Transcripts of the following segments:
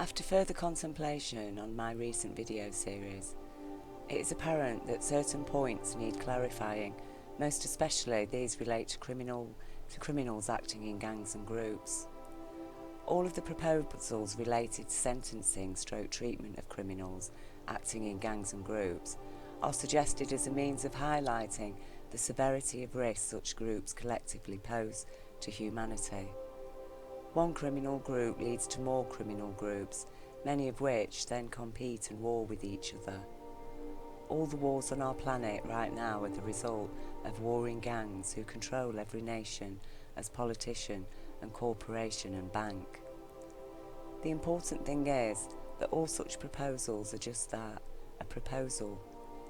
After further contemplation on my recent video series, it is apparent that certain points need clarifying, most especially these relate to criminals acting in gangs and groups. All of the proposals related to sentencing / treatment of criminals acting in gangs and groups are suggested as a means of highlighting the severity of risk such groups collectively pose to humanity. One criminal group leads to more criminal groups, many of which then compete and war with each other. All the wars on our planet right now are the result of warring gangs who control every nation as politician and corporation and bank. The important thing is that all such proposals are just that, a proposal.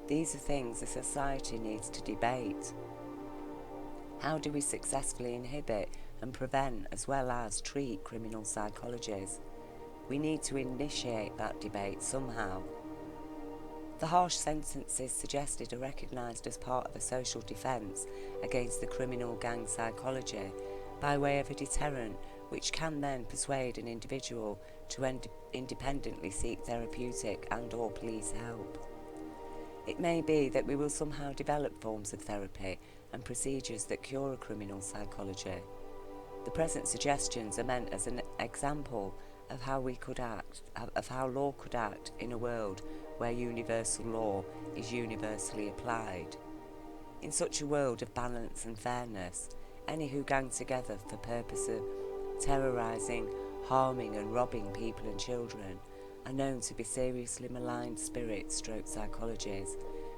These are things a society needs to debate. How do we successfully inhibit and prevent as well as treat criminal psychologies? We need to initiate that debate somehow. The harsh sentences suggested are recognised as part of a social defence against the criminal gang psychology by way of a deterrent which can then persuade an individual to independently seek therapeutic and/or police help. It may be that we will somehow develop forms of therapy and procedures that cure a criminal psychology. The present suggestions are meant as an example of how law could act in a world where universal law is universally applied. In such a world of balance and fairness, any who gang together for purpose of terrorising, harming and robbing people and children are known to be seriously maligned spirits / psychologies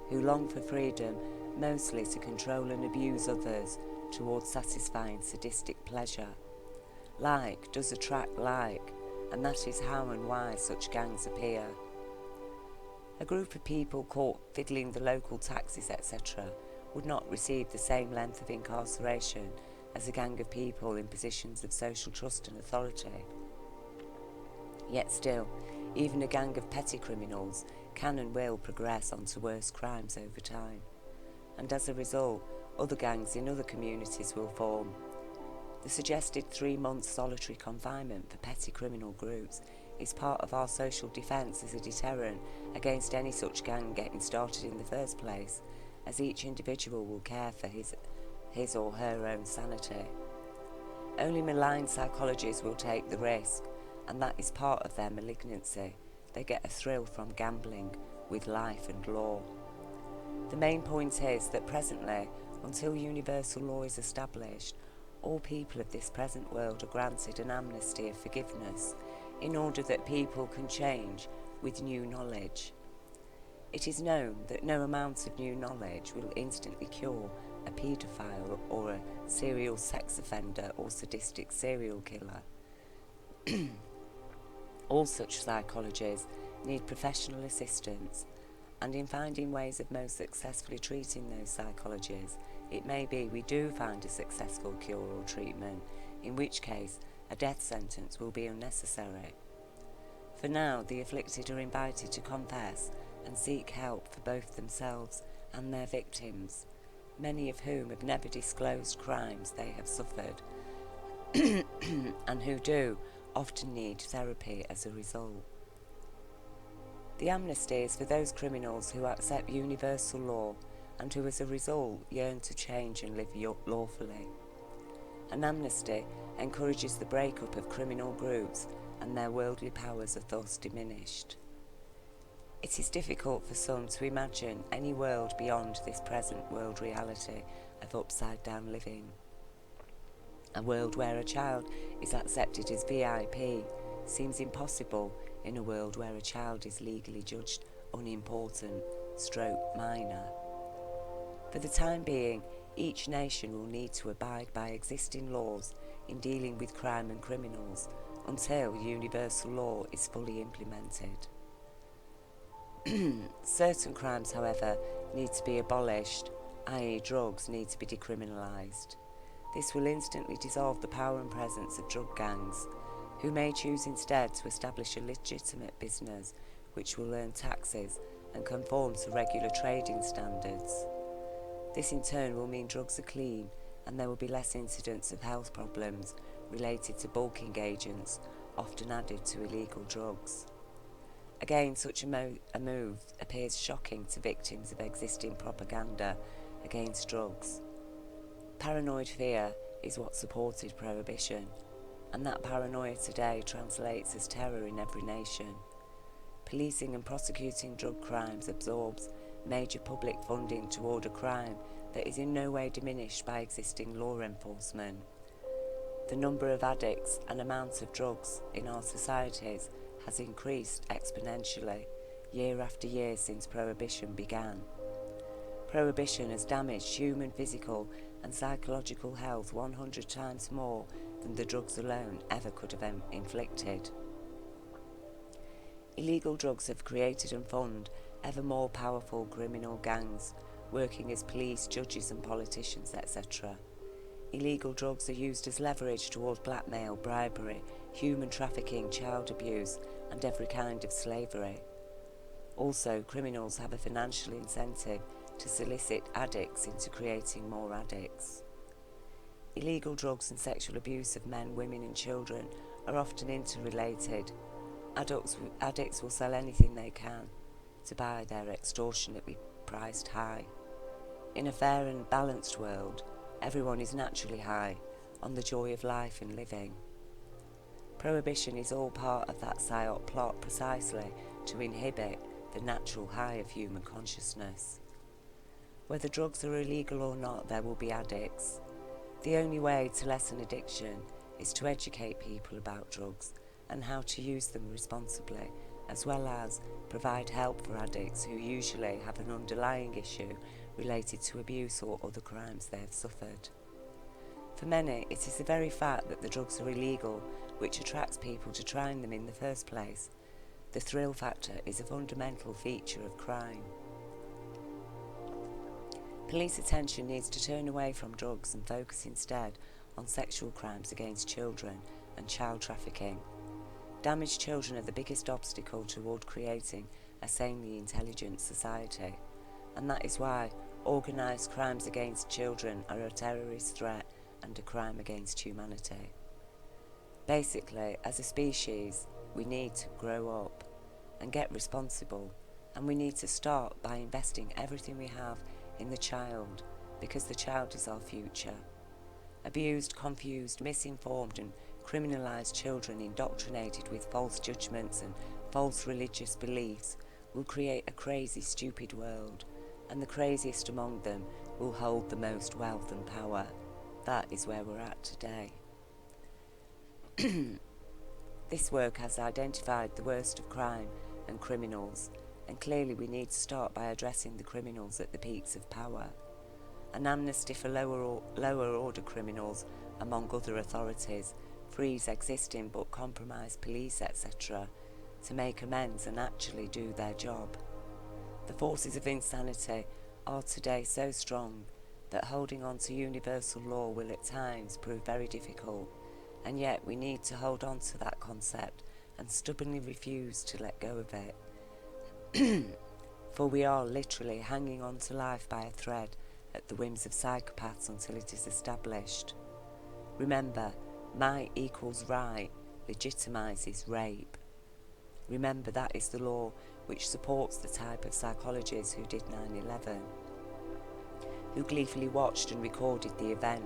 who long for freedom mostly to control and abuse others towards satisfying sadistic pleasure. Like does attract like, and that is how and why such gangs appear. A group of people caught fiddling the local taxis, etc., would not receive the same length of incarceration as a gang of people in positions of social trust and authority. Yet still, even a gang of petty criminals can and will progress onto worse crimes over time, and as a result, other gangs in other communities will form. The suggested 3-month solitary confinement for petty criminal groups is part of our social defence as a deterrent against any such gang getting started in the first place, as each individual will care for his or her own sanity. Only malign psychologists will take the risk, and that is part of their malignancy. They get a thrill from gambling with life and law. The main point is that presently, until universal law is established, all people of this present world are granted an amnesty of forgiveness in order that people can change with new knowledge. It is known that no amount of new knowledge will instantly cure a paedophile or a serial sex offender or sadistic serial killer. All such psychologies need professional assistance, and in finding ways of most successfully treating those psychologies, it may be we do find a successful cure or treatment, in which case a death sentence will be unnecessary. For now, the afflicted are invited to confess and seek help for both themselves and their victims, many of whom have never disclosed crimes they have suffered, and who do often need therapy as a result. The amnesty is for those criminals who accept universal law and who as a result yearn to change and live lawfully. An amnesty encourages the breakup of criminal groups, and their worldly powers are thus diminished. It is difficult for some to imagine any world beyond this present world reality of upside-down living. A world where a child is accepted as VIP seems impossible in a world where a child is legally judged unimportant / minor. For the time being, each nation will need to abide by existing laws in dealing with crime and criminals until universal law is fully implemented. Certain crimes, however, need to be abolished, i.e. drugs need to be decriminalised. This will instantly dissolve the power and presence of drug gangs, who may choose instead to establish a legitimate business which will earn taxes and conform to regular trading standards. This in turn will mean drugs are clean and there will be less incidents of health problems related to bulking agents often added to illegal drugs. Again, such a move appears shocking to victims of existing propaganda against drugs. Paranoid fear is what supported prohibition, and that paranoia today translates as terror in every nation. Policing and prosecuting drug crimes absorbs major public funding toward a crime that is in no way diminished by existing law enforcement. The number of addicts and amount of drugs in our societies has increased exponentially year after year since prohibition began. Prohibition has damaged human physical and psychological health 100 times more than the drugs alone ever could have inflicted. Illegal drugs have created and fund ever more powerful criminal gangs, working as police, judges and politicians, etc. Illegal drugs are used as leverage towards blackmail, bribery, human trafficking, child abuse and every kind of slavery. Also, criminals have a financial incentive to solicit addicts into creating more addicts. Illegal drugs and sexual abuse of men, women and children are often interrelated. Addicts will sell anything they can to buy their extortionately priced high. In a fair and balanced world, everyone is naturally high on the joy of life and living. Prohibition is all part of that psyop plot precisely to inhibit the natural high of human consciousness. Whether drugs are illegal or not, there will be addicts. The only way to lessen addiction is to educate people about drugs and how to use them responsibly, as well as provide help for addicts who usually have an underlying issue related to abuse or other crimes they have suffered. For many, it is the very fact that the drugs are illegal which attracts people to trying them in the first place. The thrill factor is a fundamental feature of crime. Police attention needs to turn away from drugs and focus instead on sexual crimes against children and child trafficking. Damaged children are the biggest obstacle toward creating a sanely intelligent society, and that is why organised crimes against children are a terrorist threat and a crime against humanity. Basically, as a species, we need to grow up and get responsible, and we need to start by investing everything we have in the child, because the child is our future. Abused, confused, misinformed and criminalised children indoctrinated with false judgments and false religious beliefs will create a crazy, stupid world, and the craziest among them will hold the most wealth and power. That is where we're at today. This work has identified the worst of crime and criminals, and clearly we need to start by addressing the criminals at the peaks of power. An amnesty for lower order criminals, among other authorities, frees existing but compromised police, etc., to make amends and actually do their job. The forces of insanity are today so strong that holding on to universal law will at times prove very difficult, and yet we need to hold on to that concept and stubbornly refuse to let go of it. For we are literally hanging on to life by a thread at the whims of psychopaths until it is established. Remember, might equals right legitimises rape. Remember, that is the law which supports the type of psychologists who did 9/11, who gleefully watched and recorded the event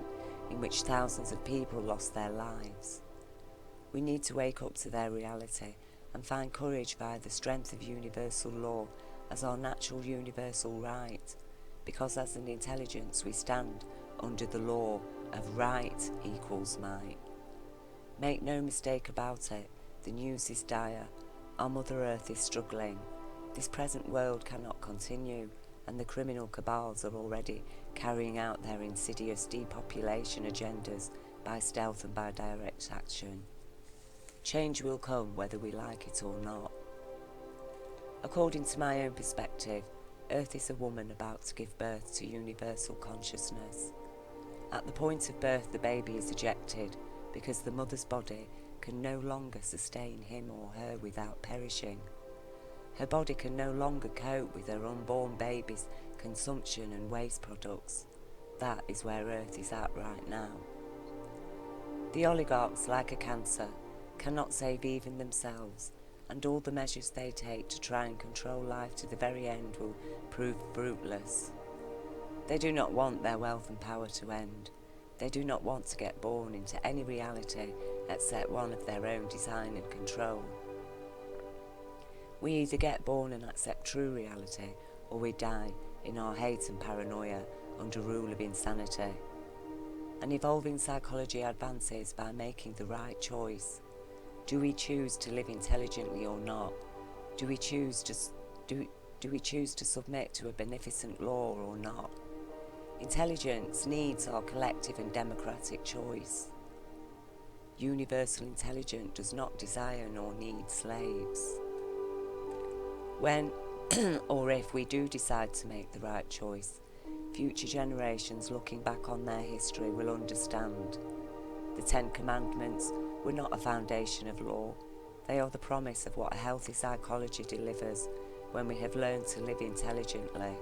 in which thousands of people lost their lives. We need to wake up to their reality and find courage via the strength of universal law as our natural universal right, because as an intelligence we stand under the law of right equals might. Make no mistake about it, the news is dire. Our Mother Earth is struggling. This present world cannot continue, and the criminal cabals are already carrying out their insidious depopulation agendas by stealth and by direct action. Change will come whether we like it or not. According to my own perspective, Earth is a woman about to give birth to universal consciousness. At the point of birth, the baby is ejected because the mother's body can no longer sustain him or her without perishing. Her body can no longer cope with her unborn baby's consumption and waste products. That is where Earth is at right now. The oligarchs, like a cancer, cannot save even themselves, and all the measures they take to try and control life to the very end will prove fruitless. They do not want their wealth and power to end. They do not want to get born into any reality except one of their own design and control. We either get born and accept true reality, or we die in our hate and paranoia under rule of insanity. An evolving psychology advances by making the right choice. Do we choose to live intelligently or not? Do we choose to submit to a beneficent law or not? Intelligence needs our collective and democratic choice. Universal intelligence does not desire nor need slaves. When or if we do decide to make the right choice, future generations looking back on their history will understand. The 10 Commandments were not a foundation of law. They are the promise of what a healthy psychology delivers when we have learned to live intelligently.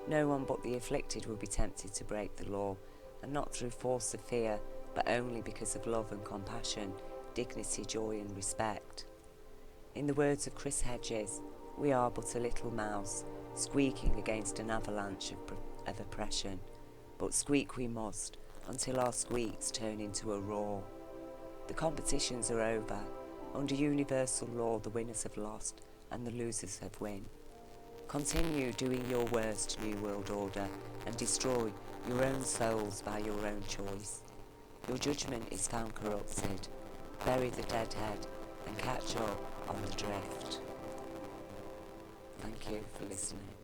No one but the afflicted will be tempted to break the law, and not through force of fear, but only because of love and compassion, dignity, joy and respect. In the words of Chris Hedges, we are but a little mouse, squeaking against an avalanche of oppression, but squeak we must, until our squeaks turn into a roar. The competitions are over. Under universal law, the winners have lost, and the losers have won. Continue doing your worst, New World Order, and destroy your own souls by your own choice. Your judgment is found corrupted. Bury the dead head and catch up on the drift. Thank you for listening.